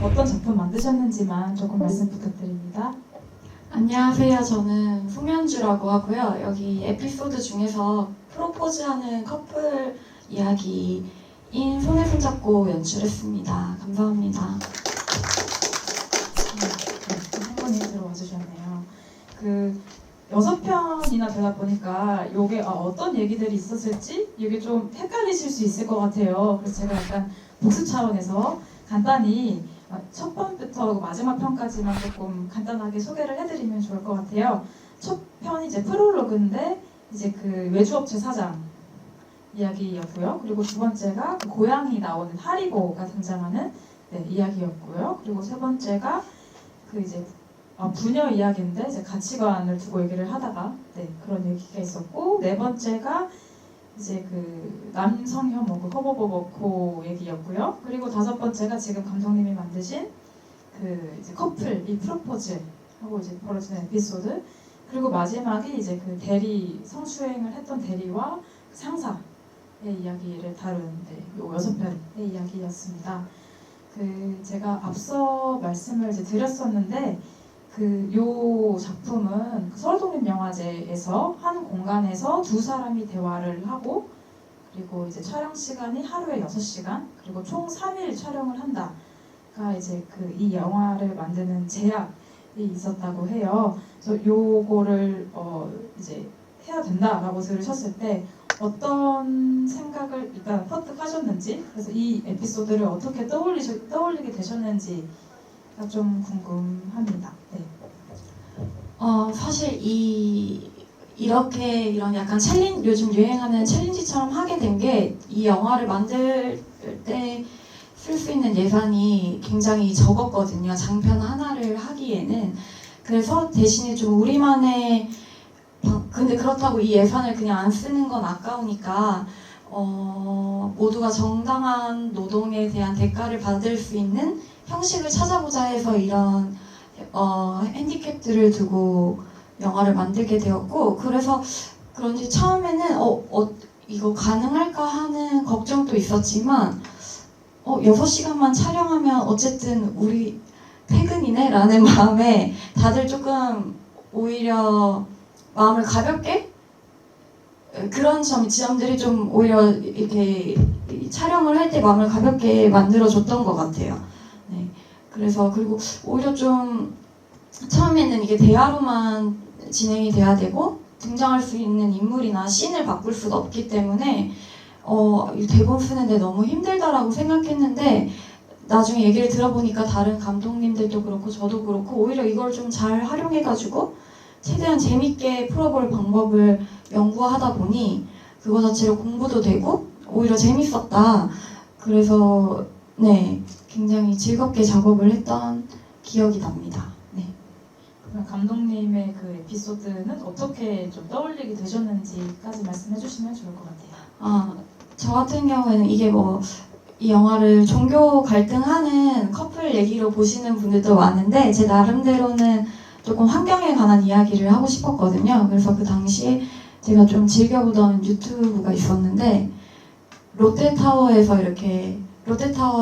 어떤 작품 만드셨는지만 조금 말씀 부탁드립니다. 안녕하세요. 저는 송현주라고 하고요. 여기 에피소드 중에서 프로포즈하는 커플 이야기인 손에 손잡고 연출했습니다. 감사합니다. 한 분이 들어와 주셨네요. 6편이나 되다 보니까 이게 어떤 얘기들이 있었을지 이게 좀 헷갈리실 수 있을 것 같아요. 그래서 제가 약간 복습 차원에서 간단히 첫 편부터 마지막 편까지만 조금 간단하게 소개를 해드리면 좋을 것 같아요. 첫 편이 이제 프롤로그인데 이제 그 외주업체 사장 이야기였고요. 그리고 두 번째가 그 고양이 나오는 하리보가 등장하는 이야기였고요. 그리고 세 번째가 그 이제 부녀 이야기인데 이제 가치관을 두고 얘기를 하다가 그런 얘기가 있었고, 네 번째가 이제 그 남성 혐오, 그 허버버버코 얘기였고요. 그리고 다섯 번째가 지금 감독님이 만드신 그 이제 커플 이 프로포즈 하고 이제 벌어지는 에피소드. 그리고 마지막이 이제 그 대리 성추행을 했던 대리와 상사의 이야기를 다룬 요 6편의 이야기였습니다. 제가 앞서 말씀을 이제 드렸었는데 요 작품은 서울독립영화제에서 한 공간에서 두 사람이 대화를 하고, 그리고 이제 촬영 시간이 하루에 6시간, 그리고 총 3일 촬영을 한다가 이제 이 영화를 만드는 제약이 있었다고 해요. 그래서 요거를 이제 해야 된다라고 들으셨을 때 어떤 생각을 일단 퍼뜩 하셨는지, 그래서 이 에피소드를 어떻게 떠올리게 되셨는지가 좀 궁금합니다. 네. 사실 이런 약간 요즘 유행하는 챌린지처럼 하게 된 게 이 영화를 만들 때 쓸 수 있는 예산이 굉장히 적었거든요. 장편 하나를 하기에는. 그래서 대신에 좀 우리만의 근데 그렇다고 이 예산을 그냥 안 쓰는 건 아까우니까 모두가 정당한 노동에 대한 대가를 받을 수 있는 형식을 찾아보자 해서 이런 핸디캡들을 두고 영화를 만들게 되었고, 그래서 그런지 처음에는 이거 가능할까 하는 걱정도 있었지만 6시간만 촬영하면 어쨌든 우리 퇴근이네 라는 마음에 다들 조금 오히려 마음을 가볍게, 그런 지점들이 좀 오히려 이렇게 촬영을 할 때 마음을 가볍게 만들어줬던 것 같아요. 네. 그래서 그리고 오히려 좀 처음에는 이게 대화로만 진행이 돼야 되고 등장할 수 있는 인물이나 씬을 바꿀 수가 없기 때문에 이 대본 쓰는데 너무 힘들다라고 생각했는데, 나중에 얘기를 들어보니까 다른 감독님들도 그렇고 저도 그렇고 오히려 이걸 좀 잘 활용해가지고 최대한 재밌게 풀어볼 방법을 연구하다 보니 그거 자체로 공부도 되고 오히려 재밌었다. 그래서 굉장히 즐겁게 작업을 했던 기억이 납니다. 그럼 감독님의 그 에피소드는 어떻게 좀 떠올리게 되셨는지까지 말씀해 주시면 좋을 것 같아요. 저 같은 경우에는 이게 이 영화를 종교 갈등하는 커플 얘기로 보시는 분들도 많은데, 제 나름대로는 조금 환경에 관한 이야기를 하고 싶었거든요. 그래서 그 당시에 제가 좀 즐겨보던 유튜브가 있었는데, 롯데타워에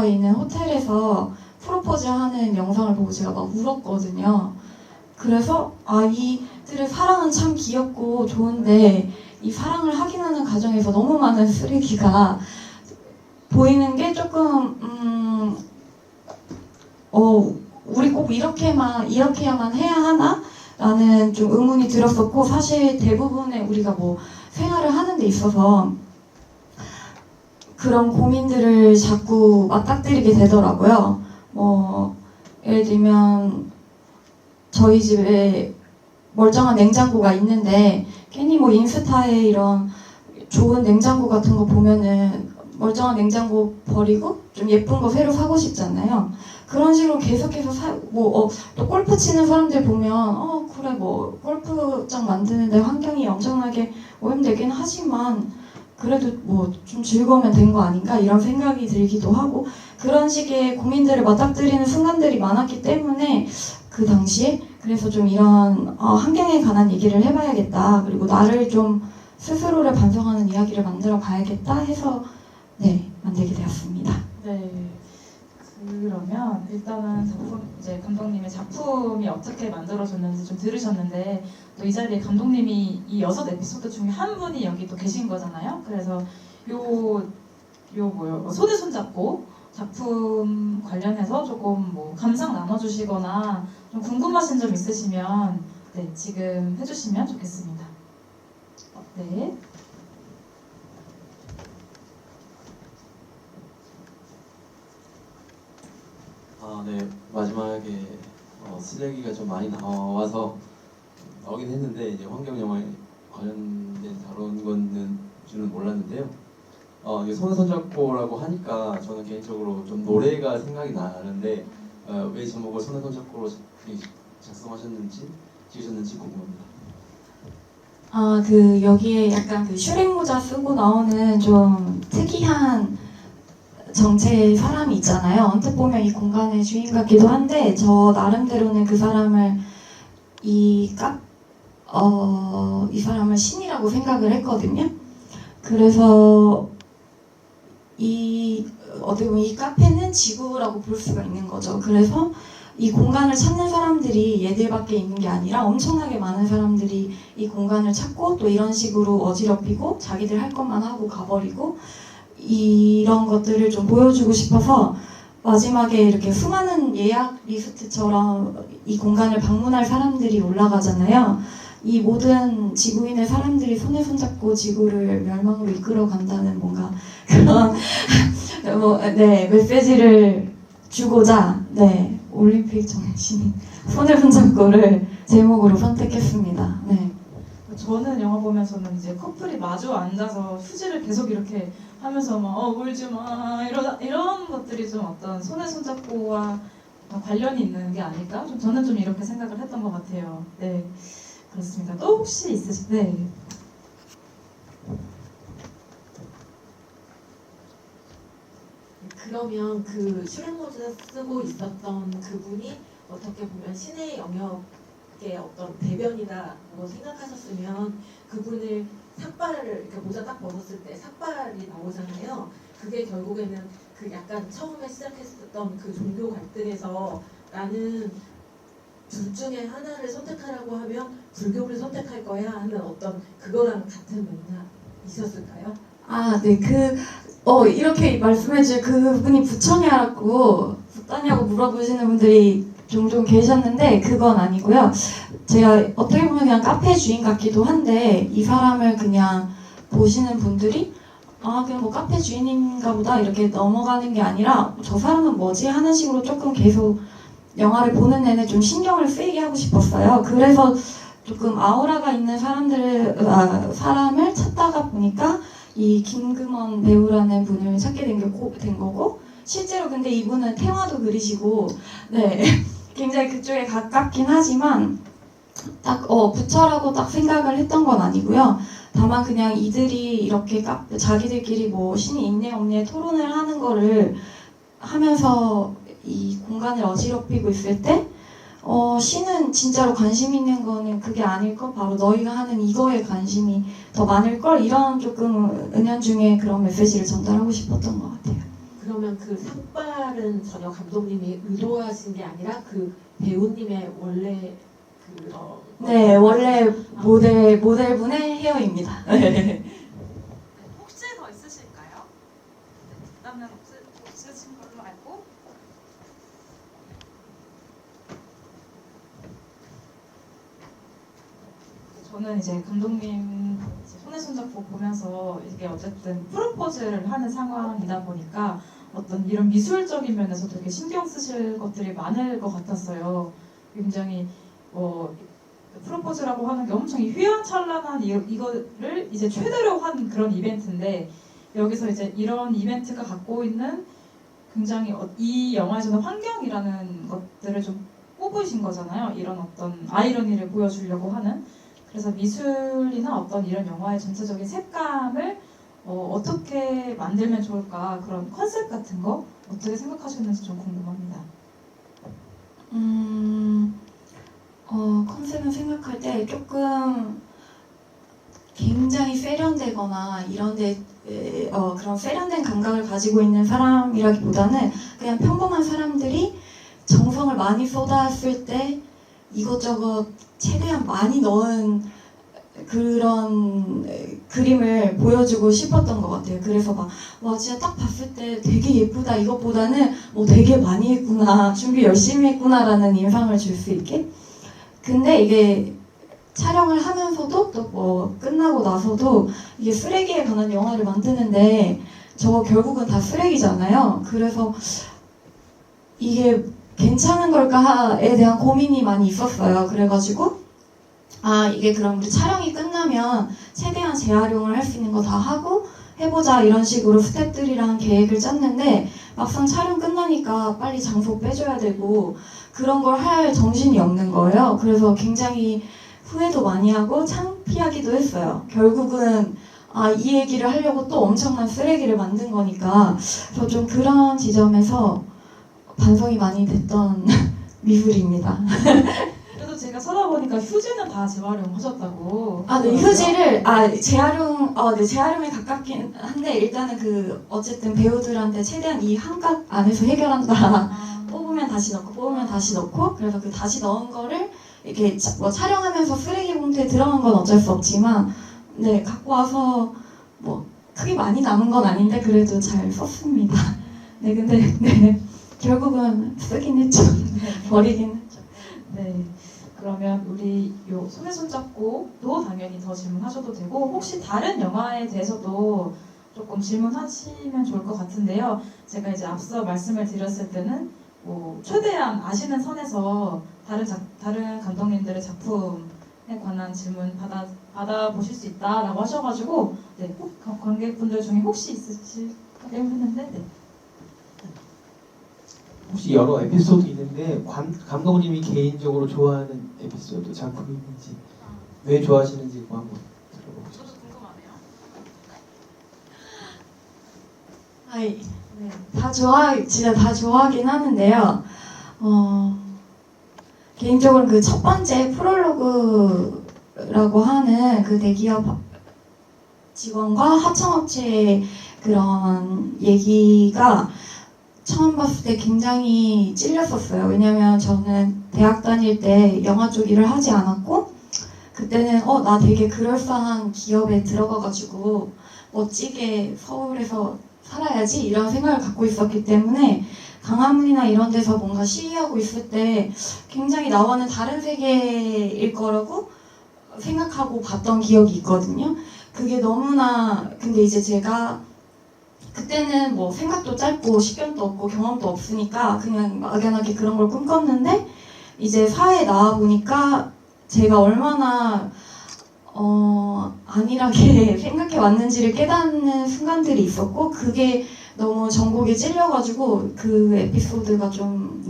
있는 호텔에서 프로포즈 하는 영상을 보고 제가 막 울었거든요. 그래서 이들의 사랑은 참 귀엽고 좋은데 이 사랑을 확인하는 과정에서 너무 많은 쓰레기가 보이는 게 조금 우리 꼭 이렇게야만 해야 하나? 라는 좀 의문이 들었었고, 사실 대부분의 우리가 생활을 하는 데 있어서 그런 고민들을 자꾸 맞닥뜨리게 되더라고요. 예를 들면 저희 집에 멀쩡한 냉장고가 있는데 괜히 인스타에 이런 좋은 냉장고 같은 거 보면은 멀쩡한 냉장고 버리고 좀 예쁜 거 새로 사고 싶잖아요. 그런 식으로 계속해서 또 골프 치는 사람들 보면 그래 골프장 만드는데 환경이 엄청나게 오염되긴 하지만 그래도 좀 즐거우면 된 거 아닌가 이런 생각이 들기도 하고, 그런 식의 고민들을 맞닥뜨리는 순간들이 많았기 때문에 그 당시에 그래서 좀 이런 환경에 관한 얘기를 해봐야겠다, 그리고 나를 좀 스스로를 반성하는 이야기를 만들어 봐야겠다 해서 만들게 되었습니다. 네. 그러면 일단은 작품 이제 감독님의 작품이 어떻게 만들어졌는지 좀 들으셨는데 또 이 자리에 감독님이 이 6에피소드 중에 한 분이 여기 또 계신 거잖아요. 그래서 손에 손잡고 작품 관련해서 조금 뭐 감상 나눠주시거나 좀 궁금하신 점 있으시면 네, 지금 해주시면 좋겠습니다. 네. 네. 마지막에 쓰레기가 좀 많이 나오긴 했는데 이제 환경 영화에 관련된 다룬 거는 줄은 몰랐는데요. 이게 손에 손잡고라고 하니까 저는 개인적으로 좀 노래가 생각이 나는데 왜 제목을 손에 손잡고로 작성하셨는지 지으셨는지 궁금합니다. 여기에 약간 그 슈렉 모자 쓰고 나오는 좀 특이한 정체의 사람이 있잖아요. 언뜻 보면 이 공간의 주인 같기도 한데 저 나름대로는 그 사람을 이 사람을 신이라고 생각을 했거든요. 그래서 어떻게 보면 이 카페는 지구라고 볼 수가 있는 거죠. 그래서 이 공간을 찾는 사람들이 얘들밖에 있는 게 아니라 엄청나게 많은 사람들이 이 공간을 찾고 또 이런 식으로 어지럽히고 자기들 할 것만 하고 가버리고 이런 것들을 좀 보여주고 싶어서 마지막에 이렇게 수많은 예약 리스트처럼 이 공간을 방문할 사람들이 올라가잖아요. 이 모든 지구인의 사람들이 손에 손잡고 지구를 멸망으로 이끌어 간다는 뭔가 그런 메시지를 주고자 올림픽 정신 손에 손잡고를 제목으로 선택했습니다. 네. 저는 영화 보면서는 이제 커플이 마주 앉아서 휴지를 계속 이렇게 하면서 막 울지 마 이런 것들이 좀 어떤 손에 손잡고와 관련이 있는 게 아닐까? 저는 좀 이렇게 생각을 했던 것 같아요. 네, 그렇습니다. 또 혹시 있으신데? 그러면 그 슈렉모자 쓰고 있었던 그분이 어떻게 보면 신의 영역의 어떤 대변이다라고 생각하셨으면 그분을 삭발을 이렇게 모자 딱 벗었을 때 삭발이 나오잖아요. 그게 결국에는 그 약간 처음에 시작했었던 그 종교 갈등에서 나는 둘 중에 하나를 선택하라고 하면 불교를 선택할 거야 하는 어떤 그거랑 같은 맥락 있었을까요? 이렇게 말씀해주신 그분이 부처냐고 부따냐고 물어보시는 분들이 종종 계셨는데 그건 아니고요. 제가 어떻게 보면 그냥 카페 주인 같기도 한데 이 사람을 그냥 보시는 분들이 그냥 뭐 카페 주인인가 보다 이렇게 넘어가는 게 아니라 저 사람은 뭐지 하는 식으로 조금 계속 영화를 보는 내내 좀 신경을 쓰이게 하고 싶었어요. 그래서 조금 아우라가 있는 사람을 찾다가 보니까 이 김금원 배우라는 분을 찾게 된 거고 실제로 근데 이분은 태화도 그리시고 굉장히 그쪽에 가깝긴 하지만 딱 부처라고 딱 생각을 했던 건 아니고요. 다만 그냥 이들이 이렇게 자기들끼리 뭐 신이 있네 없네 토론을 하는 거를 하면서 이 공간을 어지럽히고 있을 때 신은 진짜로 관심 있는 거는 그게 아닐까? 바로 너희가 하는 이거에 관심이 더 많을걸? 이런 조금 은연중에 그런 메시지를 전달하고 싶었던 것 같아요. 그러면 그 삭발은 전혀 감독님이 의도하신 게 아니라 그 배우님의 원래 원래 모델분의 헤어입니다. 혹시 더 있으실까요? 일단은 없으신 걸로 알고 저는 이제 감독님 손에 손잡고 보면서 이게 어쨌든 프로포즈를 하는 상황이다 보니까 어떤 이런 미술적인 면에서 되게 신경 쓰실 것들이 많을 것 같았어요. 굉장히 프로포즈라고 하는 게 엄청 휘황찬란한 이거를 이제 최대로 한 그런 이벤트인데 여기서 이제 이런 이벤트가 갖고 있는 굉장히 이 영화에서는 환경이라는 것들을 좀 뽑으신 거잖아요. 이런 어떤 아이러니를 보여주려고 하는. 그래서 미술이나 어떤 이런 영화의 전체적인 색감을 어떻게 만들면 좋을까 그런 컨셉 같은 거 어떻게 생각하셨는지 좀 궁금합니다. 컨셉은 생각할 때 조금 굉장히 세련되거나 이런데 그런 세련된 감각을 가지고 있는 사람이라기보다는 그냥 평범한 사람들이 정성을 많이 쏟았을 때 이것저것 최대한 많이 넣은 그런 그림을 보여주고 싶었던 것 같아요. 그래서 막, 와, 진짜 딱 봤을 때 되게 예쁘다. 이것보다는 되게 많이 했구나. 준비 열심히 했구나라는 인상을 줄 수 있게. 근데 이게 촬영을 하면서도 또 뭐 끝나고 나서도 이게 쓰레기에 관한 영화를 만드는데 저거 결국은 다 쓰레기잖아요. 그래서 이게 괜찮은 걸까에 대한 고민이 많이 있었어요. 그래가지고 이게 그럼 우리 촬영이 끝나면 최대한 재활용을 할 수 있는 거 다 하고 해보자 이런 식으로 스태프들이랑 계획을 짰는데 막상 촬영 끝나니까 빨리 장소 빼줘야 되고 그런 걸 할 정신이 없는 거예요. 그래서 굉장히 후회도 많이 하고 창피하기도 했어요. 결국은 이 얘기를 하려고 또 엄청난 쓰레기를 만든 거니까 그래서 좀 그런 지점에서 반성이 많이 됐던 미술입니다. 그래도 제가 찾아보니까 휴지는 다 재활용하셨다고. 네, 휴지를 재활용에 가깝긴 한데 일단은 어쨌든 배우들한테 최대한 이 한각 안에서 해결한다. 뽑으면 다시 넣고 뽑으면 다시 넣고 그래서 그 다시 넣은 거를 이렇게 뭐 촬영하면서 쓰레기 봉투에 들어간 건 어쩔 수 없지만 네 갖고 와서 뭐 크게 많이 남은 건 아닌데 그래도 잘 썼습니다. 네 근데 네 결국은 쓰긴 했죠. 버리긴 했죠. 네. 그러면 우리 요 손에 손 잡고도 당연히 더 질문하셔도 되고 혹시 다른 영화에 대해서도 조금 질문하시면 좋을 것 같은데요. 제가 이제 앞서 말씀을 드렸을 때는 뭐 최대한 아시는 선에서 다른 감독님들의 작품에 관한 질문 받아보실 수 있다라고 하셔가지고 네, 관객분들 중에 혹시 있으실까요 했는데 네. 혹시 여러 에피소드 있는데 감독님이 개인적으로 좋아하는 에피소드 작품이 있는지 왜 좋아하시는지 그거 한번 들어보고 싶어요. 저도 궁금하네요. 네, 진짜 다 좋아하긴 하는데요. 개인적으로 그 첫 번째 프롤로그라고 하는 그 대기업 직원과 하청업체의 그런 얘기가 처음 봤을 때 굉장히 찔렸었어요. 왜냐면 저는 대학 다닐 때 영화 쪽 일을 하지 않았고 그때는 나 되게 그럴싸한 기업에 들어가가지고 멋지게 서울에서 살아야지 이런 생각을 갖고 있었기 때문에 강화문이나 이런 데서 뭔가 시위하고 있을 때 굉장히 나와는 다른 세계일 거라고 생각하고 봤던 기억이 있거든요. 그게 너무나 근데 이제 제가 그때는 뭐 생각도 짧고 식견도 없고 경험도 없으니까 그냥 막연하게 그런 걸 꿈꿨는데 이제 사회에 나와 보니까 제가 얼마나 안일하게 생각해 왔는지를 깨닫는 순간들이 있었고 그게 너무 전곡에 찔려가지고 그 에피소드가 좀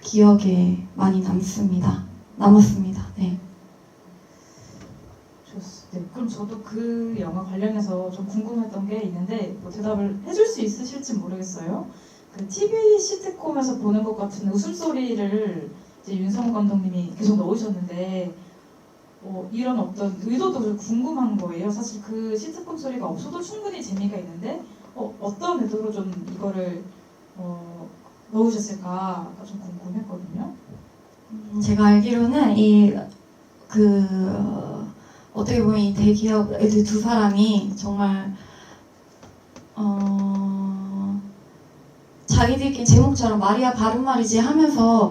기억에 많이 남았습니다. 네. 네, 그럼 저도 그 영화 관련해서 좀 궁금했던 게 있는데 뭐 대답을 해줄 수 있으실지 모르겠어요. 그 TV 시트콤에서 보는 것 같은 웃음소리를 이제 윤성호 감독님이 계속 넣으셨는데 이런 어떤 의도도 좀 궁금한 거예요. 사실 그 시트콤 소리가 없어도 충분히 재미가 있는데 어떤 의도로 좀 이거를 넣으셨을까 좀 궁금했거든요. 제가 알기로는 어떻게 보면 이 대기업 애들 두 사람이 정말 자기들끼리 제목처럼 말이야 바른말이지 하면서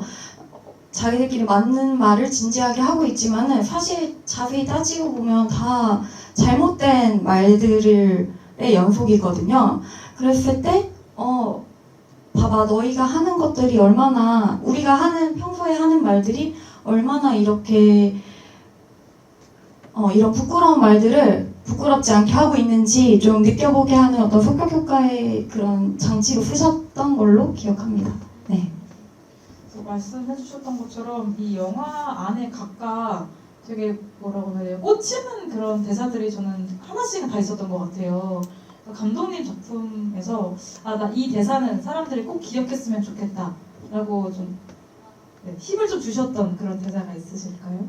자기들끼리 맞는 말을 진지하게 하고 있지만은 사실 자세히 따지고 보면 다 잘못된 말들의 연속이거든요. 그랬을 때 봐봐 너희가 하는 것들이 얼마나 우리가 평소에 하는 말들이 얼마나 이렇게 이런 부끄러운 말들을 부끄럽지 않게 하고 있는지 좀 느껴보게 하는 어떤 속격 효과의 그런 장치로 쓰셨던 걸로 기억합니다. 네. 말씀해주셨던 것처럼 이 영화 안에 각각 되게 뭐라고 해야 돼요? 꽂히는 그런 대사들이 저는 하나씩은 다 있었던 것 같아요. 감독님 작품에서 나 이 대사는 사람들이 꼭 기억했으면 좋겠다 라고 좀 힘을 좀 주셨던 그런 대사가 있으실까요?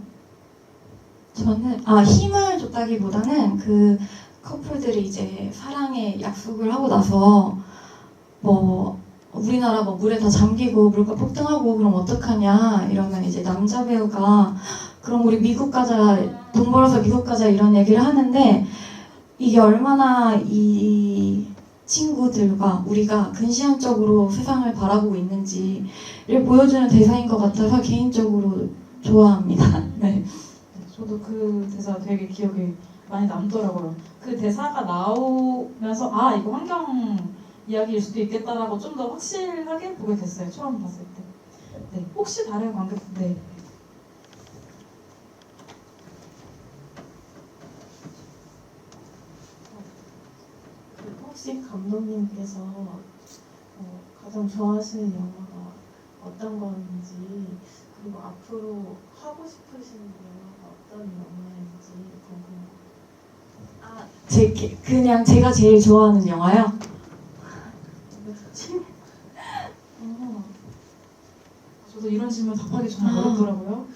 저는 힘을 줬다기보다는 커플들이 이제 사랑의 약속을 하고 나서 뭐 우리나라 뭐 물에 다 잠기고 물가 폭등하고 그럼 어떡하냐 이러면 이제 남자 배우가 그럼 우리 미국 가자, 돈 벌어서 미국 가자 이런 얘기를 하는데 이게 얼마나 이 친구들과 우리가 근시안적으로 세상을 바라보고 있는지를 보여주는 대사인 것 같아서 개인적으로 좋아합니다. 네. 저도 그 대사 되게 기억에 많이 남더라고요. 그 대사가 나오면서 아 이거 환경 이야기일 수도 있겠다라고 좀 더 확실하게 보게 됐어요. 처음 봤을 때. 네. 혹시 다른 관객 네. 혹시 감독님께서 가장 좋아하시는 영화가 어떤 건지 그리고 앞으로 하고 싶으신 영화가 어떤 영화인지 궁금해요. 그냥 제가 제일 좋아하는 영화요? 저도 이런 질문 답하기 정말 어렵더라고요.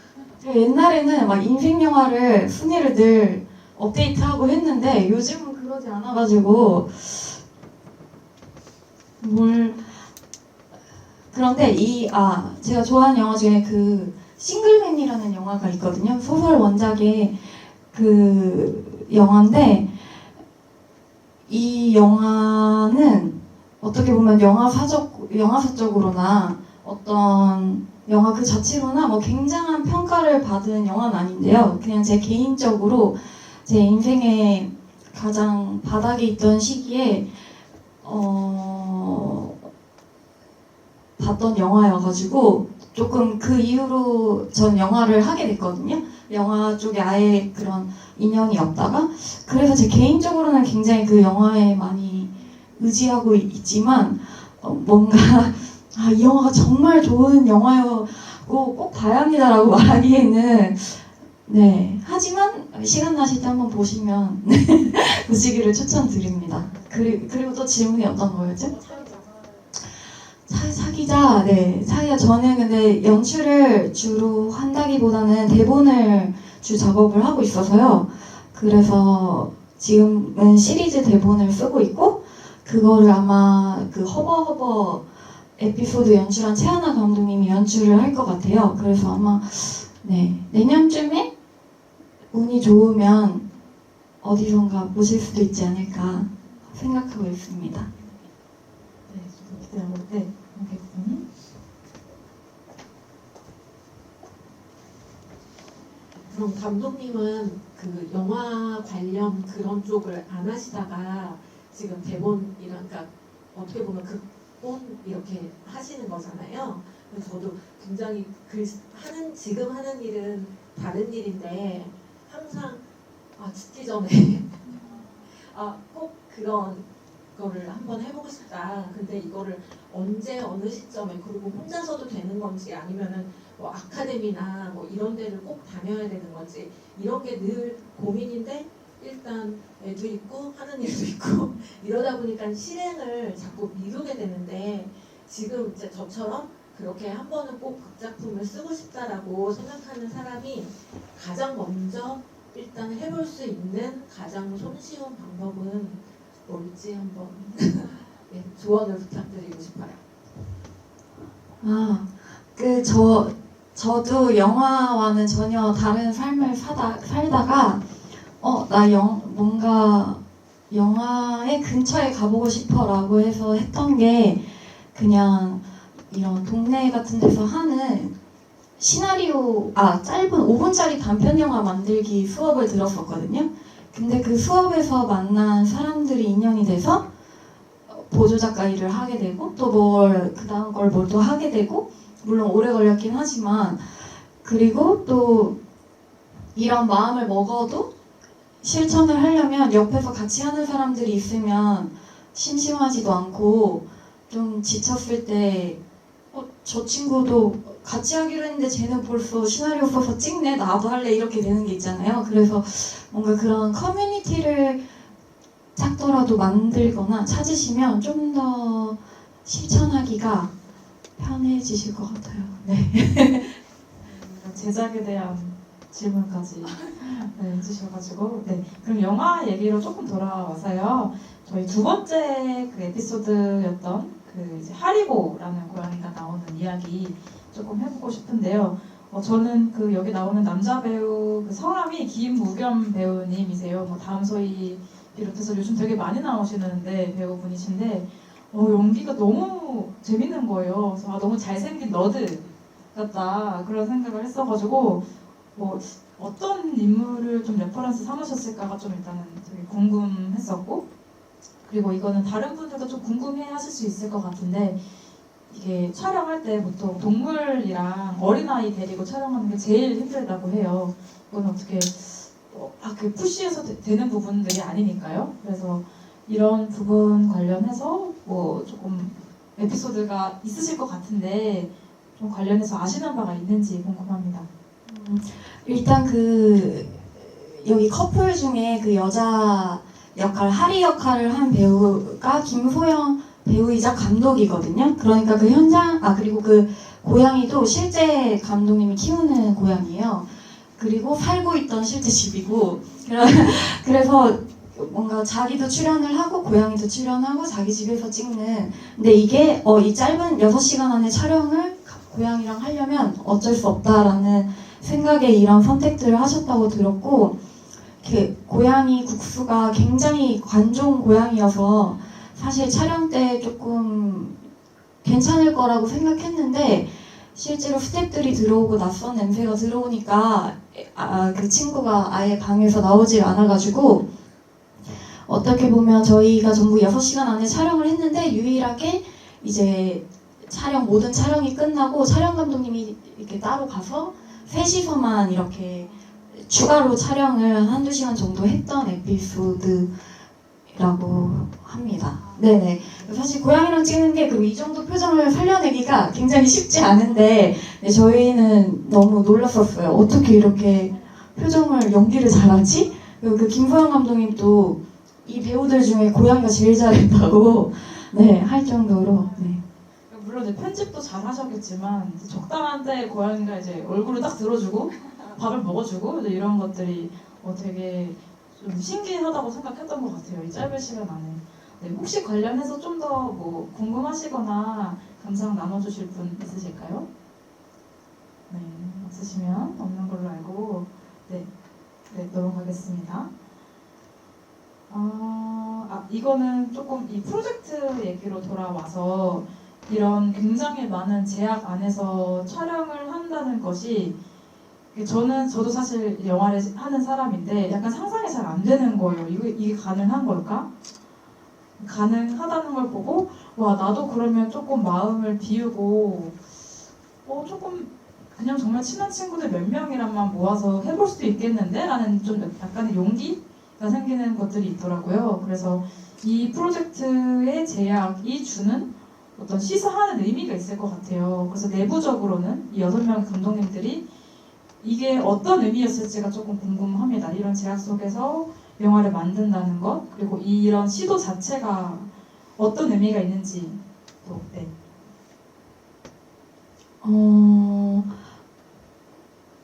제가 옛날에는 막 인생 영화를 순위를 늘 업데이트하고 했는데 요즘은 그러지 않아가지고 그런데 제가 좋아하는 영화 중에 그 싱글맨이라는 영화가 있거든요. 소설 원작의 그 영화인데 이 영화는 어떻게 보면 영화사적으로나 어떤 영화 그 자체로나 뭐 굉장한 평가를 받은 영화는 아닌데요. 그냥 제 개인적으로 제 인생의 가장 바닥에 있던 시기에 봤던 영화여가지고 조금 그 이후로 전 영화를 하게 됐거든요. 영화 쪽에 아예 그런 인연이 없다가 그래서 제 개인적으로는 굉장히 그 영화에 많이 의지하고 있지만 뭔가 이 영화가 정말 좋은 영화고 꼭 봐야 합니다라고 말하기에는 네 하지만 시간 나실 때 한번 보시면 보시기를 추천드립니다. 그리고 또 질문이 어떤 거였죠? 사귀자. 네, 사귀자. 저는 근데 연출을 주로 한다기보다는 대본을 주 작업을 하고 있어서요. 그래서 지금은 시리즈 대본을 쓰고 있고 그거를 아마 그 허버허버 에피소드 연출한 최하나 감독님이 연출을 할 것 같아요. 그래서 아마 네, 내년쯤에 운이 좋으면 어디선가 보실 수도 있지 않을까 생각하고 있습니다. 네, 저도 기대하고 네. 관객분. 그럼 감독님은 그 영화 관련 그런 쪽을 안 하시다가 지금 대본이랑 그러니까 어떻게 보면 극본 이렇게 하시는 거잖아요. 그래서 저도 굉장히 지금 하는 일은 다른 일인데 항상 죽기 전에 꼭 그런 거를 한번 해보고 싶다. 근데 이거를 언제 어느 시점에 그리고 혼자서도 되는 건지 아니면은 뭐 아카데미나 뭐 이런 데를 꼭 다녀야 되는 건지 이런 게 늘 고민인데 일단 애도 있고 하는 일도 있고 이러다 보니까 실행을 자꾸 미루게 되는데 지금 이제 저처럼 그렇게 한 번은 꼭 극작품을 쓰고 싶다라고 생각하는 사람이 가장 먼저 일단 해볼 수 있는 가장 손쉬운 방법은 뭘지 한번 네, 조언을 부탁드리고 싶어요. 저도 영화와는 전혀 다른 삶을 살다가 뭔가 영화의 근처에 가보고 싶어라고 해서 했던 게 그냥 이런 동네 같은 데서 하는 시나리오 짧은 5분짜리 단편 영화 만들기 수업을 들었었거든요. 근데 그 수업에서 만난 사람들이 인연이 돼서 보조작가 일을 하게 되고 또 그 다음 걸 뭘 또 하게 되고 물론 오래 걸렸긴 하지만 그리고 또 이런 마음을 먹어도 실천을 하려면 옆에서 같이 하는 사람들이 있으면 심심하지도 않고 좀 지쳤을 때 저 친구도 같이 하기로 했는데 쟤는 벌써 시나리오 써서 찍네 나도 할래 이렇게 되는 게 있잖아요. 그래서 뭔가 그런 커뮤니티를 작더라도 만들거나 찾으시면 좀 더 실천하기가 편해지실 것 같아요. 네. 제작에 대한 질문까지 네, 해주셔가지고 네 그럼 영화 얘기로 조금 돌아와서요. 저희 두 번째 그 에피소드였던 그 이제 하리보라는 고양이가 나오는 이야기 조금 해보고 싶은데요. 저는 그 여기 나오는 남자 배우 그 성함이 김무겸 배우님이세요. 뭐 다음 소희 비롯해서 요즘 되게 많이 나오시는데 배우분이신데 연기가 너무 재밌는 거예요. 그래서 너무 잘생긴 너드 같다 그런 생각을 했어가지고 뭐 어떤 인물을 좀 레퍼런스 삼으셨을까가 좀 일단은 되게 궁금했었고 그리고 이거는 다른 분들도 좀 궁금해하실 수 있을 것 같은데 이게 촬영할 때 보통 동물이랑 어린아이 데리고 촬영하는 게 제일 힘들다고 해요. 이건 어떻게 그 푸시해서 되는 부분들이 아니니까요. 그래서 이런 부분 관련해서 뭐 조금 에피소드가 있으실 것 같은데 좀 관련해서 아시는 바가 있는지 궁금합니다. 일단 그 여기 커플 중에 그 여자 역할 하리 역할을 한 배우가 김소영 배우이자 감독이거든요. 그러니까 그 현장 그리고 그 고양이도 실제 감독님이 키우는 고양이에요. 그리고 살고 있던 실제 집이고 그래서 뭔가 자기도 출연을 하고 고양이도 출연하고 자기 집에서 찍는 근데 이게 이 짧은 6시간 안에 촬영을 고양이랑 하려면 어쩔 수 없다라는 생각에 이런 선택들을 하셨다고 들었고 고양이 국수가 굉장히 관종 고양이여서 사실 촬영 때 조금 괜찮을 거라고 생각했는데 실제로 스태프들이 들어오고 낯선 냄새가 들어오니까 그 친구가 아예 방에서 나오질 않아가지고 어떻게 보면 저희가 전부 6시간 안에 촬영을 했는데 유일하게 이제 모든 촬영이 끝나고 촬영 감독님이 이렇게 따로 가서 셋이서만 이렇게 추가로 촬영을 한두 시간 정도 했던 에피소드라고 합니다. 네네. 사실 고양이랑 찍는 게 이 정도 표정을 살려내기가 굉장히 쉽지 않은데 저희는 너무 놀랐었어요. 어떻게 이렇게 표정을 연기를 잘하지? 그리고 그 김소영 감독님도 이 배우들 중에 고양이가 제일 잘했다고 할 정도로 물론 이제 편집도 잘 하셨겠지만 적당한 때 고양이가 이제 얼굴을 딱 들어주고 밥을 먹어주고 이제 이런 것들이 되게 좀 신기하다고 생각했던 것 같아요. 이 짧은 시간 안에. 네, 혹시 관련해서 좀 더 뭐 궁금하시거나 감상 나눠주실 분 있으실까요? 네, 없으시면 없는 걸로 알고 네, 넘어가겠습니다. 이거는 조금 이 프로젝트 얘기로 돌아와서 이런 굉장히 많은 제약 안에서 촬영을 한다는 것이 저도 사실 영화를 하는 사람인데 약간 상상이 잘 안 되는 거예요. 이게 가능한 걸까? 가능하다는 걸 보고 와 나도 그러면 조금 마음을 비우고 조금 그냥 정말 친한 친구들 몇 명이랑만 모아서 해볼 수도 있겠는데? 라는 좀 약간의 용기가 생기는 것들이 있더라고요. 그래서 이 프로젝트의 제약이 주는 어떤 시사하는 의미가 있을 것 같아요. 그래서 내부적으로는 이 6명의 감독님들이 이게 어떤 의미였을지가 조금 궁금합니다. 이런 제약 속에서 영화를 만든다는 것, 그리고 이런 시도 자체가 어떤 의미가 있는지 또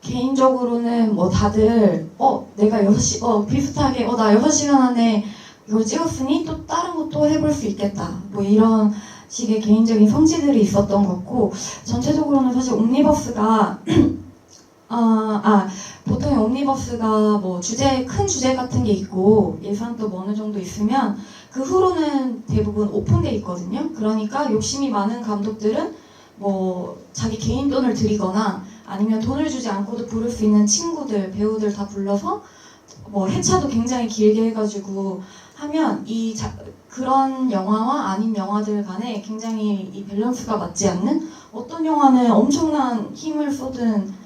개인적으로는 뭐 다들 내가 6시 비슷하게 나 6시간 안에 이걸 찍었으니 또 다른 것도 해볼 수 있겠다 뭐 이런 식의 개인적인 성취들이 있었던 것 같고 전체적으로는 사실 옴니버스가 보통 옴니버스가 뭐 큰 주제 같은 게 있고 예산도 뭐 어느 정도 있으면 그 후로는 대부분 오픈돼 있거든요. 그러니까 욕심이 많은 감독들은 뭐 자기 개인 돈을 들이거나 아니면 돈을 주지 않고도 부를 수 있는 친구들, 배우들 다 불러서 뭐 회차도 굉장히 길게 해가지고 하면 그런 영화와 아닌 영화들 간에 굉장히 이 밸런스가 맞지 않는 어떤 영화는 엄청난 힘을 쏟은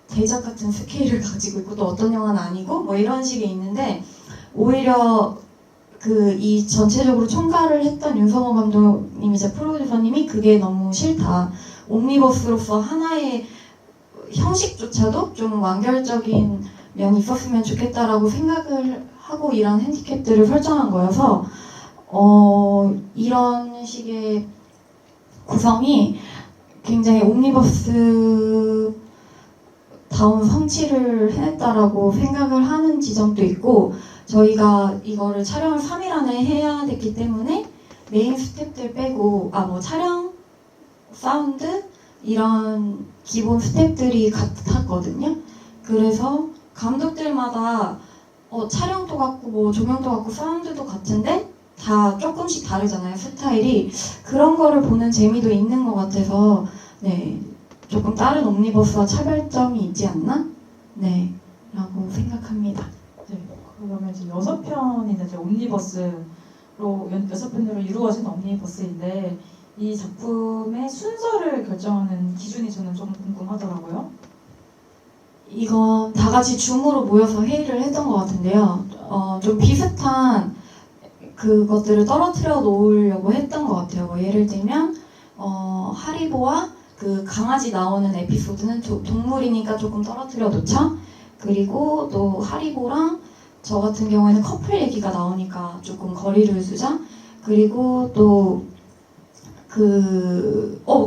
대작 같은 스케일을 가지고 있고 또 어떤 영화는 아니고 뭐 이런 식의 있는데 오히려 이 전체적으로 총괄을 했던 윤성호 감독님이자 프로듀서님이 그게 너무 싫다. 옴니버스로서 하나의 형식조차도 좀 완결적인 면이 있었으면 좋겠다라고 생각을 하고 이런 핸디캡들을 설정한 거여서 이런 식의 구성이 굉장히 옴니버스 다운 성취를 해냈다라고 생각을 하는 지점도 있고, 저희가 이거를 촬영을 3일 안에 해야 됐기 때문에 메인 스텝들 빼고 뭐 촬영, 사운드 이런 기본 스텝들이 같았거든요. 그래서 감독들마다 촬영도 같고 뭐 조명도 같고 사운드도 같은데 다 조금씩 다르잖아요, 스타일이. 그런 거를 보는 재미도 있는 것 같아서 네, 조금 다른 옴니버스와 차별점이 있지 않나? 네, 라고 생각합니다. 네, 그러면 이제 6편이 이제 옴니버스로 6편으로 이루어진 옴니버스인데 이 작품의 순서를 결정하는 기준이 저는 좀 궁금하더라고요. 이건 다 같이 줌으로 모여서 회의를 했던 것 같은데요. 좀 비슷한 그것들을 떨어뜨려 놓으려고 했던 것 같아요. 뭐 예를 들면 하리보와 그 강아지 나오는 에피소드는 동물이니까 조금 떨어뜨려 놓자. 그리고 또 하리보랑 저 같은 경우에는 커플 얘기가 나오니까 조금 거리를 두자. 그리고 또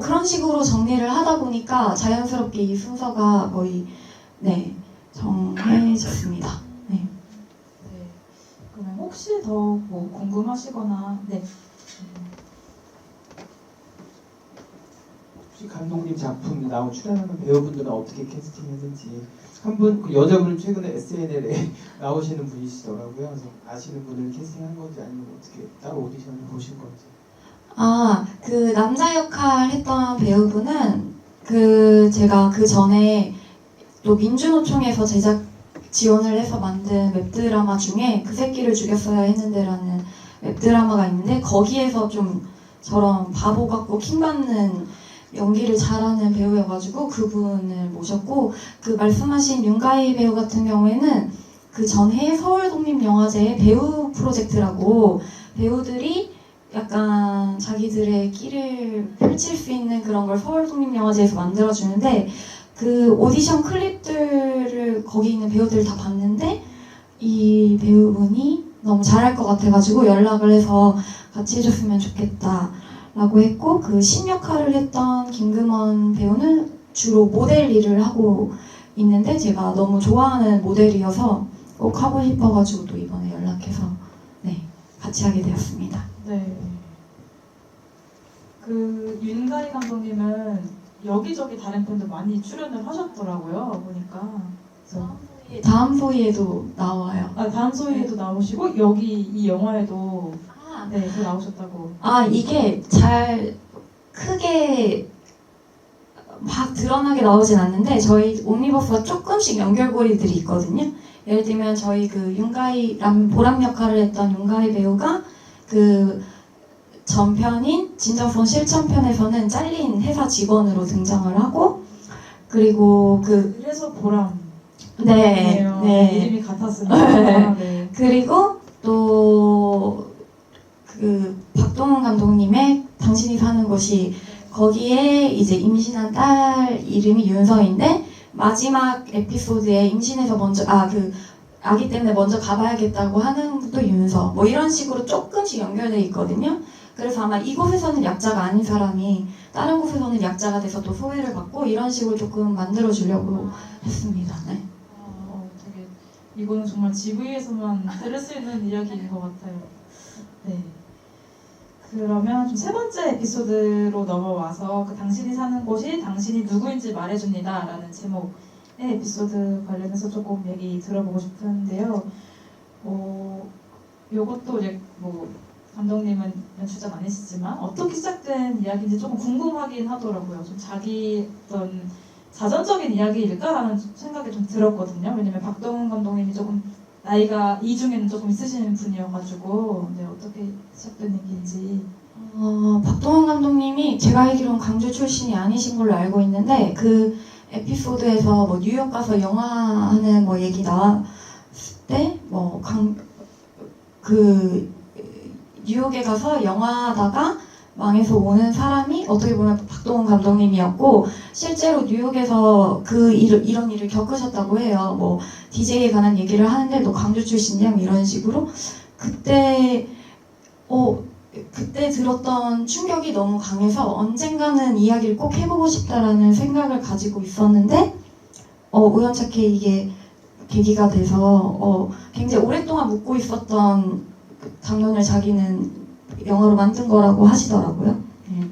그런 식으로 정리를 하다 보니까 자연스럽게 이 순서가 거의 네, 정해졌습니다. 네. 네, 그러면 혹시 더 뭐 궁금하시거나 네. 혹시 감독님 작품 나온 출연하는 배우분들은 어떻게 캐스팅했는지 한 분 그 여자분은 최근에 SNL에 나오시는 분이시더라고요. 그래서 아시는 분을 캐스팅한 건지 아니면 어떻게 따로 오디션을 보신 건지. 그 남자 역할 했던 배우분은 제가 그 전에 또 민주노총에서 제작 지원을 해서 만든 웹드라마 중에 그 새끼를 죽였어야 했는데라는 웹드라마가 있는데 거기에서 좀 저런 바보 같고 킹받는 연기를 잘하는 배우여가지고 그분을 모셨고, 그 말씀하신 윤가희 배우 같은 경우에는 그 전해 서울독립영화제의 배우 프로젝트라고 배우들이 약간 자기들의 끼를 펼칠 수 있는 그런 걸 서울독립영화제에서 만들어주는데, 그 오디션 클립들을 거기 있는 배우들 다 봤는데 이 배우분이 너무 잘할 것 같아가지고 연락을 해서 같이 해줬으면 좋겠다 라고 했고, 그 신 역할을 했던 김금원 배우는 주로 모델 일을 하고 있는데 제가 너무 좋아하는 모델이어서 꼭 하고 싶어가지고 또 이번에 연락해서 네, 같이 하게 되었습니다. 네. 그 윤가희 감독님은 여기저기 다른 편도 많이 출연을 하셨더라고요. 보니까. 그래서 다음 소위에도 나와요. 다음 소위에도 나오시고 여기 이 영화에도 네, 그 나오셨다고. 이게 잘 크게 막 드러나게 나오진 않는데 저희 옴니버스가 조금씩 연결고리들이 있거든요. 예를 들면 저희 그 윤가희 보람 역할을 했던 윤가희 배우가 그 전편인 진정성 실천편에서는 잘린 회사 직원으로 등장을 하고, 그리고 그래서 보람. 네. 이름이 같았습니다. 네. 그리고 또 그 박동원 감독님의 당신이 사는 곳이, 거기에 이제 임신한 딸 이름이 윤서인데 마지막 에피소드에 임신해서 먼저 아기 때문에 먼저 가봐야겠다고 하는 것도 윤서, 뭐 이런 식으로 조금씩 연결돼 있거든요. 그래서 아마 이곳에서는 약자가 아닌 사람이 다른 곳에서는 약자가 돼서 또 소외를 받고 이런 식으로 조금 만들어 주려고 했습니다. 네. 되게 이거는 정말 GV에서만 들을 수 있는 이야기인 것 같아요. 네. 그러면 좀 세 번째 에피소드로 넘어와서 그 당신이 사는 곳이 당신이 누구인지 말해줍니다 라는 제목의 에피소드 관련해서 조금 얘기 들어보고 싶은데요. 요것도 이제 뭐 감독님은 연출자는 아니시지만 어떻게 시작된 이야기인지 조금 궁금하긴 하더라고요. 좀 자기 어떤 자전적인 이야기일까라는 생각이 좀 들었거든요. 왜냐면 박동원 감독님이 조금 나이가 이 중에는 조금 있으신 분이어가지고 어떻게 시작된 얘기인지. 박동원 감독님이 제가 알기로는 광주 출신이 아니신 걸로 알고 있는데 그 에피소드에서 뭐 뉴욕 가서 영화하는 뭐 얘기 나왔을 때 뭐 뉴욕에 가서 영화하다가 망해서 오는 사람이 어떻게 보면 박동원 감독님이었고, 실제로 뉴욕에서 이런 일을 겪으셨다고 해요. 뭐 DJ에 관한 얘기를 하는데 너 광주 출신이야? 뭐 이런 식으로. 그때 들었던 충격이 너무 강해서 언젠가는 이야기를 꼭 해보고 싶다라는 생각을 가지고 있었는데 우연찮게 이게 계기가 돼서 굉장히 오랫동안 묻고 있었던 그 장면을 자기는 영화로 만든 거라고 하시더라고요. 네.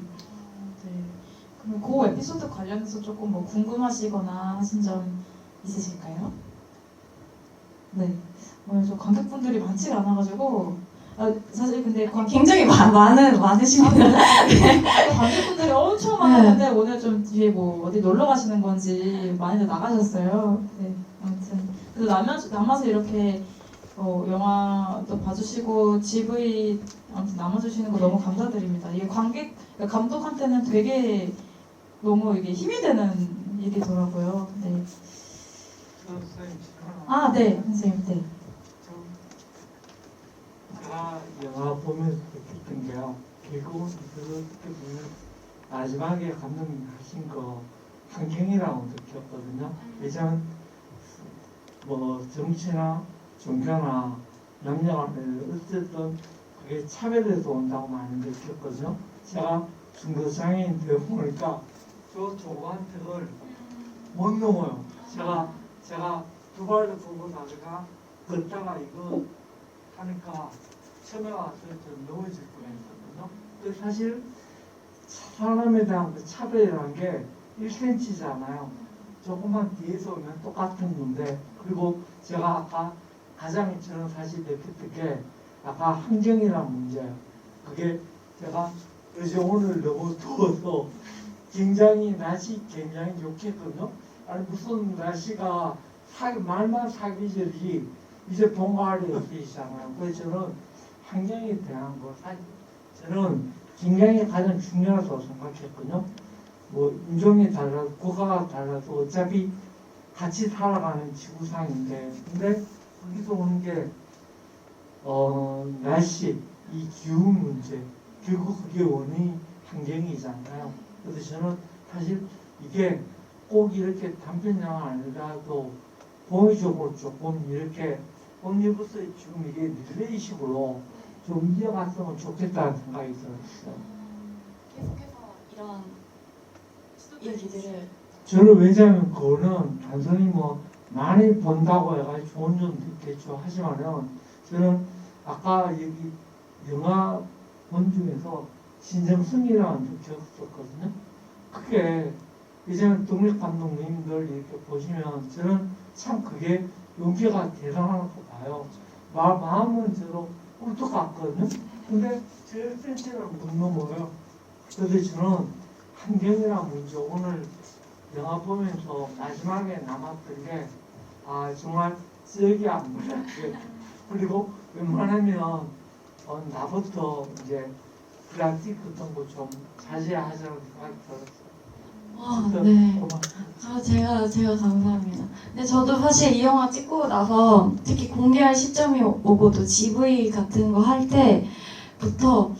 그럼 그 에피소드 관련해서 조금 뭐 궁금하시거나 하신 점 있으실까요? 네. 오늘 좀 관객분들이 많지가 않아가지고 사실 근데 굉장히 많으십니다. 관객분들이 엄청 많았는데 오늘 좀 뒤에 뭐 어디 놀러 가시는 건지 많이들 나가셨어요. 네. 아무튼 그래서 남아서 이렇게 영화도 봐주시고 GV 아무튼 남아주시는 거 너무 감사드립니다. 이게 감독한테는 되게 너무 이게 힘이 되는 일이더라고요. 네. 아, 네, 선생님, 네. 제가 영화 보면서 느꼈던 게요. 결국은 그렇게 보면 마지막에 감독님 하신 거 환경이라고 느꼈거든요. 예전 뭐 정치나 종교나 남녀간에 어쨌든 그게 차별에서 온다고 많이 느꼈거든요. 제가 중도장애인 되어 보니까 저 조그만 턱을 못 넘어요. 제가 두 발도 보고 다가 걷다가 이거 하니까 처음에 와서 좀 넘어질 뻔했거든요. 근데 사실 사람에 대한 그 차별이라는 게 1cm잖아요. 조금만 뒤에서 오면 똑같은 건데, 그리고 제가 아까 가장 저는 사실 느꼈던 게 아까 환경이라는 문제예요. 그게 제가 어제 오늘 너무 더워서 굉장히 날씨 굉장히 좋겠거든요. 아니 무슨 날씨가 말만 사계절이 이제 봄가을이 없으시잖아요. 그래서 저는 환경에 대한 거 사실 저는 굉장히 가장 중요하다고 생각했거든요. 뭐 인종이 달라도 국가가 달라도 어차피 같이 살아가는 지구상인데, 근데 거기서 오는 게 날씨, 이 기후 문제, 결국 그게 원인이 환경이잖아요. 그래서 저는 사실 이게 꼭 이렇게 단편 영화 아니라도 공유적으로 조금 이렇게 옴니버스 지금 이게 릴레이식으로 좀 이어갔으면 좋겠다는 생각이 들었어요. 계속해서 이런 얘기들을 저는 왜냐하면 그거는 단순히 뭐 많이 본다고 해가지고 좋은 점도 있겠죠. 하지만은 저는 아까 여기 영화 본 중에서 신정승이라는 좀 적었거든요. 그게 이제는 독립감독님들 이렇게 보시면 저는 참 그게 용기가 대단하다고 봐요. 마음은 저도 꿀떡 같거든요. 근데 제 센치를 못 넘어요. 그래서 저는 환경이라는 문제, 오늘 영화 보면서 마지막에 남았던 게 정말 쓰레기 안 버렸고요. 그리고 웬만하면 나부터 이제 플라스틱 같은 거 좀 자제하자는 생각이 들었어요. 네. 고맙습니다. 제가 감사합니다. 근데 저도 사실 이 영화 찍고 나서 특히 공개할 시점이 오고도 GV 같은 거 할 때부터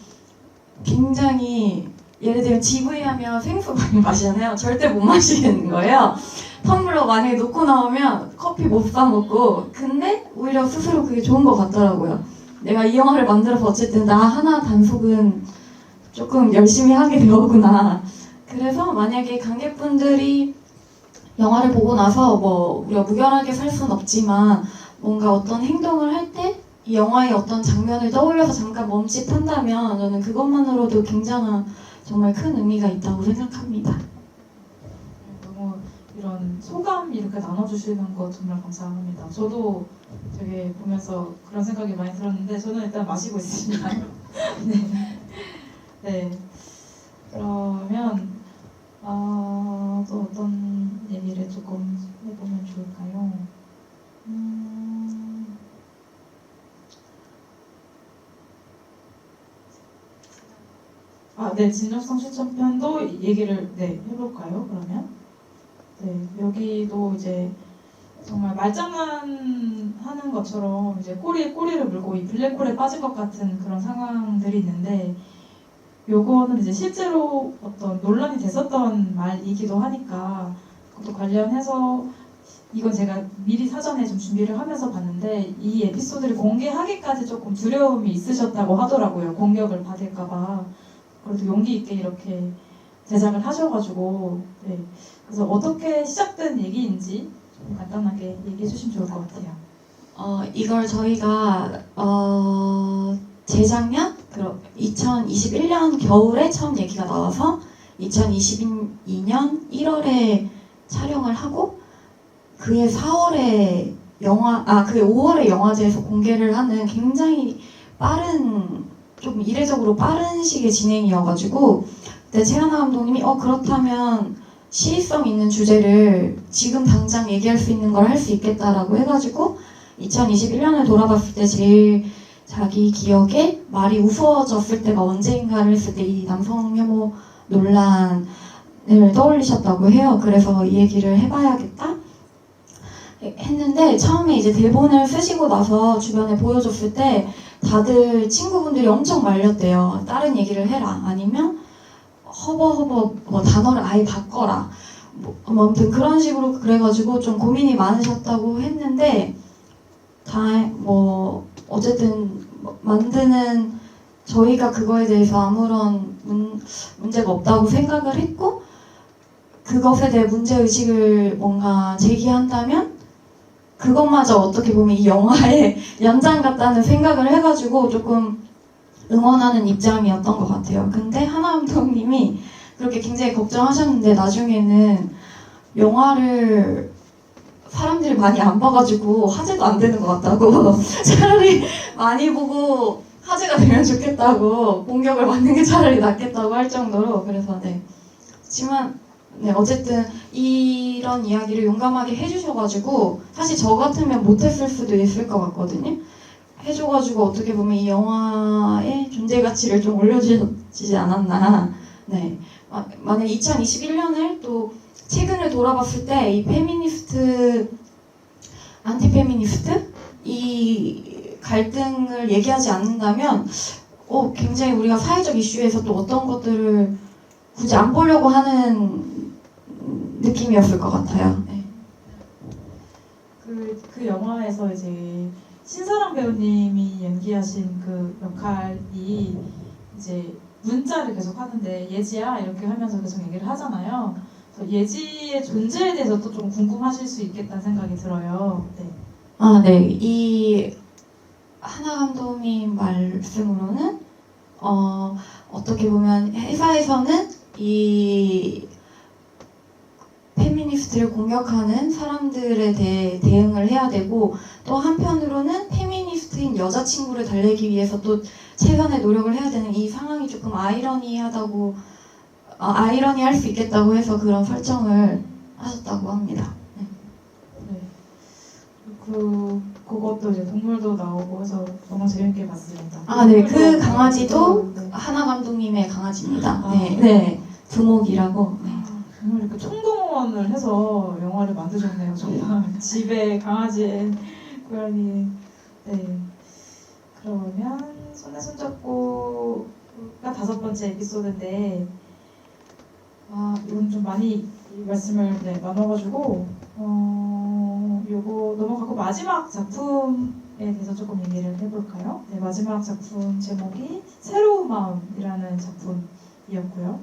굉장히 예를 들면 GV 하면 생수 많이 마시잖아요. 절대 못 마시는 거예요. 텀블러 만약에 놓고 나오면 커피 못 사 먹고, 근데 오히려 스스로 그게 좋은 것 같더라고요. 내가 이 영화를 만들어서 어쨌든 나 하나 단속은 조금 열심히 하게 되었구나. 그래서 만약에 관객분들이 영화를 보고 나서 뭐 우리가 무결하게 살 수는 없지만 뭔가 어떤 행동을 할 때 이 영화의 어떤 장면을 떠올려서 잠깐 멈칫한다면 저는 그것만으로도 굉장한 정말 큰 의미가 있다고 생각합니다. 너무 이런 소감 이렇게 나눠주시는 거 정말 감사합니다. 저도 되게 보면서 그런 생각이 많이 들었는데 저는 일단 마시고 있습니다. 네. 네. 그러면 또 어떤 얘기를 조금 해보면 좋을까요? 네, 진정성 실천편도 얘기를 해볼까요? 그러면 여기도 이제 정말 말장난하는 것처럼 이제 꼬리를 물고 이 블랙홀에 빠진 것 같은 그런 상황들이 있는데, 요거는 이제 실제로 어떤 논란이 됐었던 말이기도 하니까 그것도 관련해서 이건 제가 미리 사전에 좀 준비를 하면서 봤는데, 이 에피소드를 공개하기까지 조금 두려움이 있으셨다고 하더라고요. 공격을 받을까봐. 그래도 용기 있게 이렇게 제작을 하셔가지고, 그래서 어떻게 시작된 얘기인지 좀 간단하게 얘기해 주시면 좋을 것 같아요. 이걸 저희가 재작년 2021년 겨울에 처음 얘기가 나와서 2022년 1월에 촬영을 하고 그해 4월에 그해 5월에 영화제에서 공개를 하는 굉장히 빠른 좀 이례적으로 빠른 시기의 진행이어가지고 그때 최하나 감독님이 그렇다면 시의성 있는 주제를 지금 당장 얘기할 수 있는 걸 할 수 있겠다라고 해가지고 2021년을 돌아봤을 때 제일 자기 기억에 말이 우스워졌을 때가 언제인가를 했을 때 이 남성 혐오 논란을 떠올리셨다고 해요. 그래서 이 얘기를 해봐야겠다 했는데 처음에 이제 대본을 쓰시고 나서 주변에 보여줬을 때 다들 친구분들이 엄청 말렸대요. 다른 얘기를 해라. 아니면 허버허버 뭐 단어를 아예 바꿔라. 뭐 아무튼 그런 식으로 그래가지고 좀 고민이 많으셨다고 했는데 어쨌든 만드는 저희가 그거에 대해서 아무런 문제가 없다고 생각을 했고 그것에 대해 문제의식을 뭔가 제기한다면 그것마저 어떻게 보면 이 영화의 연장 같다는 생각을 해가지고 조금 응원하는 입장이었던 것 같아요. 근데 하나 감독님이 그렇게 굉장히 걱정하셨는데 나중에는 영화를 사람들이 많이 안 봐가지고 화제도 안 되는 것 같다고 차라리 많이 보고 화제가 되면 좋겠다고 공격을 받는 게 차라리 낫겠다고 할 정도로 그래서 하지만 어쨌든 이런 이야기를 용감하게 해주셔가지고 사실 저 같으면 못했을 수도 있을 것 같거든요. 해줘가지고 어떻게 보면 이 영화의 존재 가치를 좀 올려주지 않았나. 네. 만약 2021년을 또 최근을 돌아봤을 때 이 페미니스트, 안티페미니스트 이 갈등을 얘기하지 않는다면 굉장히 우리가 사회적 이슈에서 또 어떤 것들을 굳이 안 보려고 하는 느낌이었을 것 같아요. 네. 그 영화에서 이제 신사람 배우님이 연기하신 그 역할이 이제 문자를 계속 하는데 예지야 이렇게 하면서 계속 얘기를 하잖아요. 그래서 예지의 존재에 대해서 또 좀 궁금하실 수 있겠다는 생각이 들어요. 네. 네. 이 하나 감독님 말씀으로는 어떻게 보면 회사에서는 이 페미니스트를 공격하는 사람들에 대해 대응을 해야 되고 또 한편으로는 페미니스트인 여자친구를 달래기 위해서 또 최선의 노력을 해야 되는 이 상황이 조금 아이러니하다고 아이러니할 수 있겠다고 해서 그런 설정을 하셨다고 합니다. 네. 그것도 이제 동물도 나오고 해서 너무 재밌게 봤습니다. 네. 그 강아지도 네. 하나 감독님의 강아지입니다. 아. 네. 두목이라고. 네. 정말 이렇게 총동원을 해서 영화를 만드셨네요. 정말 집에 강아지, 고양이. 네. 그러면 손에 손잡고가 5번째 에피소드인데 이건 좀 많이 말씀을 나눠가지고 요거 넘어가고 마지막 작품에 대해서 조금 얘기를 해볼까요? 네, 마지막 작품 제목이 새로운 마음이라는 작품이었고요.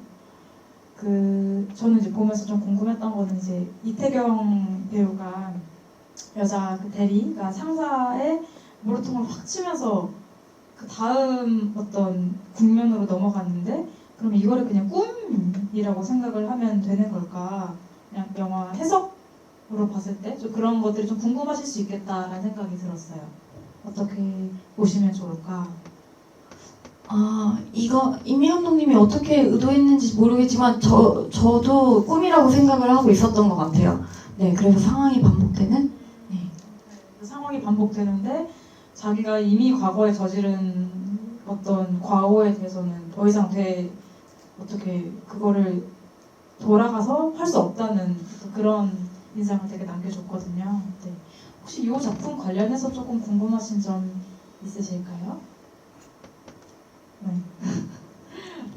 저는 이제 보면서 좀 궁금했던 거는 이제 이태경 배우가 여자 그 대리가 상사의 머리통을 확 치면서 그 다음 어떤 국면으로 넘어갔는데 그럼 이거를 그냥 꿈이라고 생각을 하면 되는 걸까? 그냥 영화 해석으로 봤을 때 좀 그런 것들이 좀 궁금하실 수 있겠다라는 생각이 들었어요. 어떻게 보시면 좋을까? 이거 이미 감독님이 어떻게 의도했는지 모르겠지만 저도 꿈이라고 생각을 하고 있었던 것 같아요. 네, 그래서 상황이 반복되는. 네. 그 상황이 반복되는데 자기가 이미 과거에 저지른 어떤 과오에 대해서는 더 이상 어떻게 그거를 돌아가서 할 수 없다는 그런 인상을 되게 남겨줬거든요. 네. 혹시 이 작품 관련해서 조금 궁금하신 점 있으실까요? 네.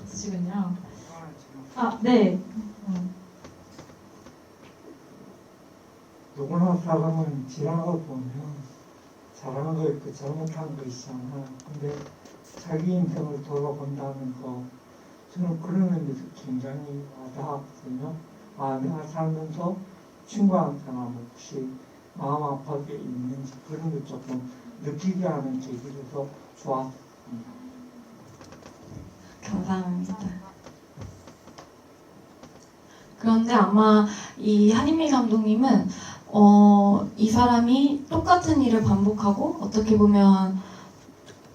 없으시군요. 네. 누구나 사람은 지나고 보면 잘한 거 있고 잘못한 거 있잖아. 근데 자기 인생을 돌아본다는 거 저는 그런 의미에서 굉장히 와닿았거든요. 내가 살면서 친구한테나 뭐 혹시 마음 아파게 있는지 그런 걸 조금 느끼게 하는 계기라서 좋았습니다. 감사합니다. 그런데 아마 이 한인미 감독님은 이 사람이 똑같은 일을 반복하고 어떻게 보면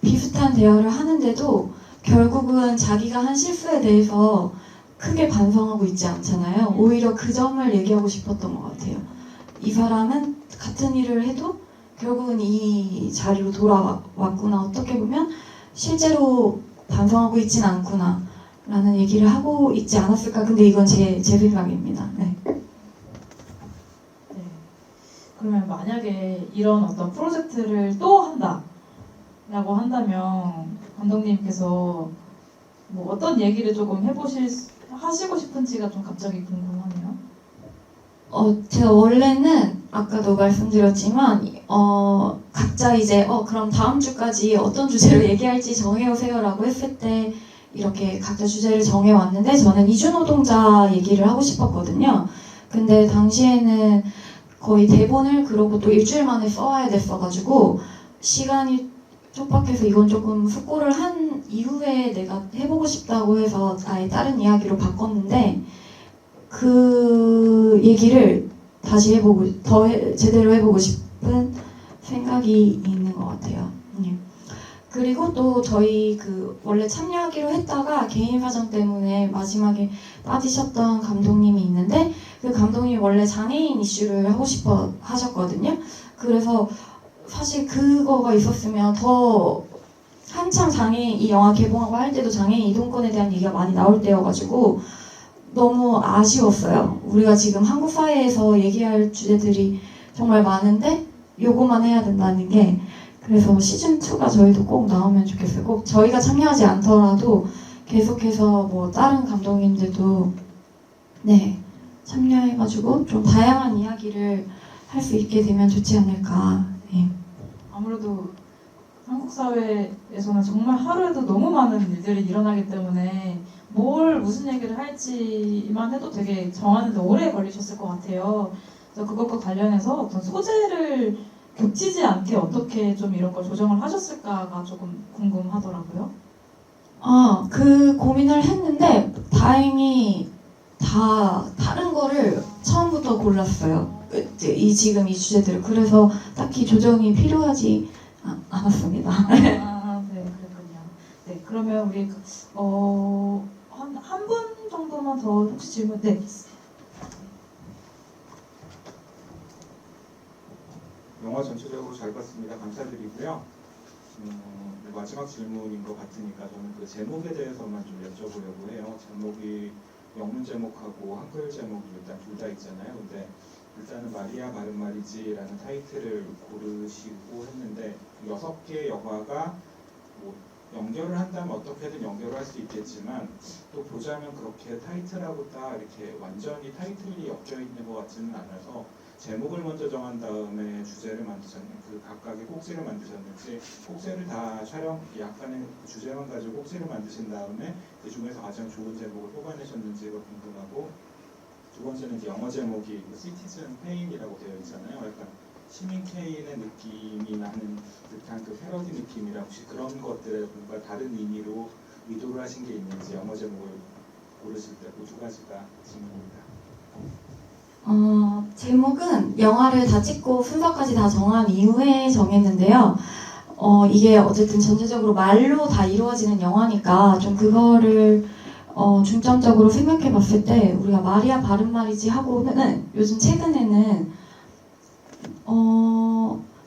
비슷한 대화를 하는데도 결국은 자기가 한 실수에 대해서 크게 반성하고 있지 않잖아요. 오히려 그 점을 얘기하고 싶었던 것 같아요. 이 사람은 같은 일을 해도 결국은 이 자리로 돌아왔구나. 어떻게 보면 실제로 반성하고 있진 않구나 라는 얘기를 하고 있지 않았을까. 근데 이건 제 생각입니다. 네. 네. 그러면 만약에 이런 어떤 프로젝트를 또 한다라고 한다면 감독님께서 뭐 어떤 얘기를 조금 하시고 싶은지가 좀 갑자기 궁금하네요. 제가 원래는 아까도 말씀드렸지만 각자 이제 그럼 다음 주까지 어떤 주제로 얘기할지 정해오세요라고 했을 때 이렇게 각자 주제를 정해왔는데 저는 이주노동자 얘기를 하고 싶었거든요. 근데 당시에는 거의 대본을 그러고 또 일주일 만에 써와야 됐어가지고 시간이 촉박해서 이건 조금 숙고를 한 이후에 내가 해보고 싶다고 해서 아예 다른 이야기로 바꿨는데 그 얘기를 다시 제대로 해보고 싶은 생각이 있는 것 같아요. 그리고 또 저희 원래 참여하기로 했다가 개인 사정 때문에 마지막에 빠지셨던 감독님이 있는데 그 감독님이 원래 장애인 이슈를 하고 싶어 하셨거든요. 그래서 사실 그거가 있었으면 더 한참 장애인 이 영화 개봉하고 할 때도 장애인 이동권에 대한 얘기가 많이 나올 때여가지고 너무 아쉬웠어요. 우리가 지금 한국 사회에서 얘기할 주제들이 정말 많은데 요거만 해야 된다는 게 그래서 시즌2가 저희도 꼭 나오면 좋겠어요. 꼭 저희가 참여하지 않더라도 계속해서 뭐 다른 감독님들도 네 참여해가지고 좀 다양한 이야기를 할 수 있게 되면 좋지 않을까. 네. 아무래도 한국 사회에서는 정말 하루에도 너무 많은 일들이 일어나기 때문에 무슨 얘기를 할지만 해도 되게 정하는데 오래 걸리셨을 것 같아요. 그래서 그것과 관련해서 어떤 소재를 겹치지 않게 어떻게 좀 이런 걸 조정을 하셨을까가 조금 궁금하더라고요. 그 고민을 했는데 다행히 다 다른 거를 처음부터 골랐어요. 지금 이 주제들을. 그래서 딱히 조정이 필요하지 않았습니다. 네, 그렇군요. 네, 그러면 우리 한 분 정도만 더 혹시 질문? 네. 영화 전체적으로 잘 봤습니다. 감사드리고요. 마지막 질문인 것 같으니까 저는 그 제목에 대해서만 좀 여쭤보려고 해요. 제목이 영문 제목하고 한글 제목이 일단 둘 다 있잖아요. 근데 일단은 마리아 바른 말이지라는 타이틀을 고르시고 했는데 6개 영화가 뭐 연결을 한다면 어떻게든 연결을 할 수 있겠지만 또 보자면 그렇게 타이틀하고 다 이렇게 완전히 타이틀이 엮여 있는 것 같지는 않아서 제목을 먼저 정한 다음에 주제를 만드셨는지 그 각각의 꼭지를 만드셨는지 꼭지를 다 약간의 주제만 가지고 꼭지를 만드신 다음에 그 중에서 가장 좋은 제목을 뽑아내셨는지가 궁금하고 두 번째는 이제 영어 제목이 시티즌 페인이라고 되어 있잖아요. 약간 시민 케인의 느낌이 나는 듯한 그 패러디 느낌이라 혹시 그런 것들에 뭔가 다른 의미로 의도를 하신 게 있는지 영어 제목을 고르실 때 그 두 가지가 질문입니다. 제목은 영화를 다 찍고 순서까지 다 정한 이후에 정했는데요. 이게 어쨌든 전체적으로 말로 다 이루어지는 영화니까 좀 그거를 중점적으로 생각해 봤을 때 우리가 말이야 바른 말이지 하고는 요즘 최근에는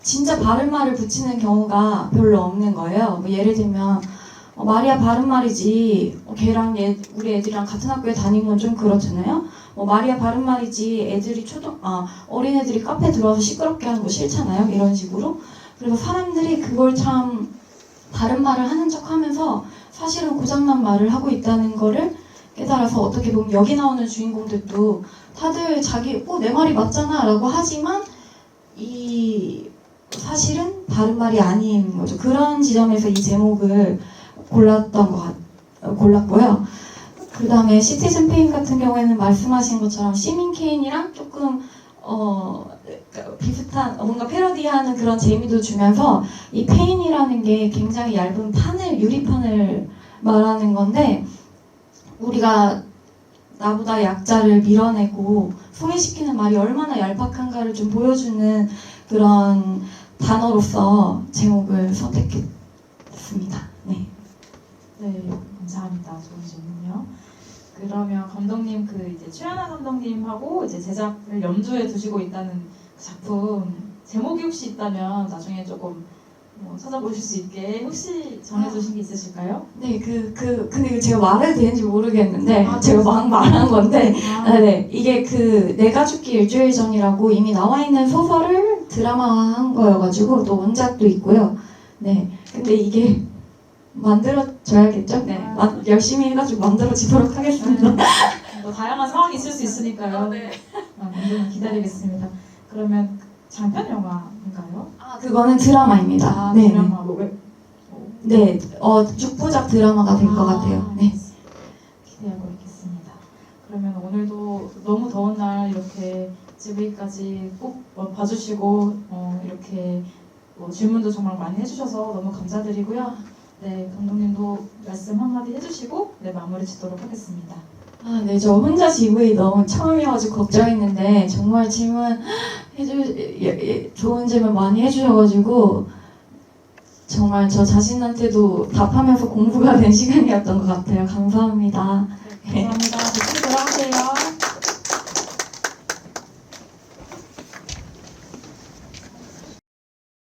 진짜 바른 말을 붙이는 경우가 별로 없는 거예요. 뭐 예를 들면 말이야 바른 말이지 걔랑 우리 애들이랑 같은 학교에 다니는 건 좀 그렇잖아요. 말이야 바른 말이지 애들이 어린애들이 카페 들어와서 시끄럽게 하는 거 싫잖아요. 이런 식으로. 그래서 사람들이 그걸 참 바른 말을 하는 척 하면서 사실은 고장난 말을 하고 있다는 거를 깨달아서 어떻게 보면 여기 나오는 주인공들도 다들 내 말이 맞잖아 라고 하지만 이 사실은 바른 말이 아닌 거죠. 그런 지점에서 이 제목을 골랐고요. 그 다음에 시티즌 페인 같은 경우에는 말씀하신 것처럼 시민 케인이랑 조금 뭔가 패러디하는 그런 재미도 주면서 이 페인이라는 게 굉장히 얇은 유리판을 말하는 건데 우리가 나보다 약자를 밀어내고 소외시키는 말이 얼마나 얄팍한가를 좀 보여주는 그런 단어로서 제목을 선택했습니다. 네. 네, 감사합니다. 좋은 질문요. 그러면 감독님 이제 최연아 감독님하고 이제 제작을 염두에 두시고 있다는 그 작품 제목이 혹시 있다면 나중에 조금 찾아보실 수 있게 혹시 정해두신 게 있으실까요? 네, 근데 제가 말해도 되는지 모르겠는데 아, 제가 막 말한 건데 아, 네, 이게 내가 죽기 일주일 전이라고 이미 나와 있는 소설을 드라마화한 거여가지고 또 원작도 있고요. 네, 근데 이게 만들어져야겠죠? 네, 열심히 해가지고 만들어지도록 하겠습니다. 다양한 상황이 있을 수 있으니까요. 네. 언제나 기다리겠습니다. 그러면 장편 영화인가요? 그거는 드라마입니다. 네, 드라마 왜? 네, 6부작 드라마가 될 것 같아요. 네. 기대하고 있겠습니다. 그러면 오늘도 너무 더운 날 이렇게 GV까지 꼭 봐주시고 이렇게 질문도 정말 많이 해주셔서 너무 감사드리고요. 네, 감독님도 말씀 한마디 해주시고 마무리 짓도록 하겠습니다. 네, 저 혼자 GV 너무 처음이어가지고 걱정했는데 정말 좋은 질문 많이 해주셔가지고 정말 저 자신한테도 답하면서 공부가 된 시간이었던 것 같아요. 감사합니다. 감사합니다. 조심히 돌아오세요.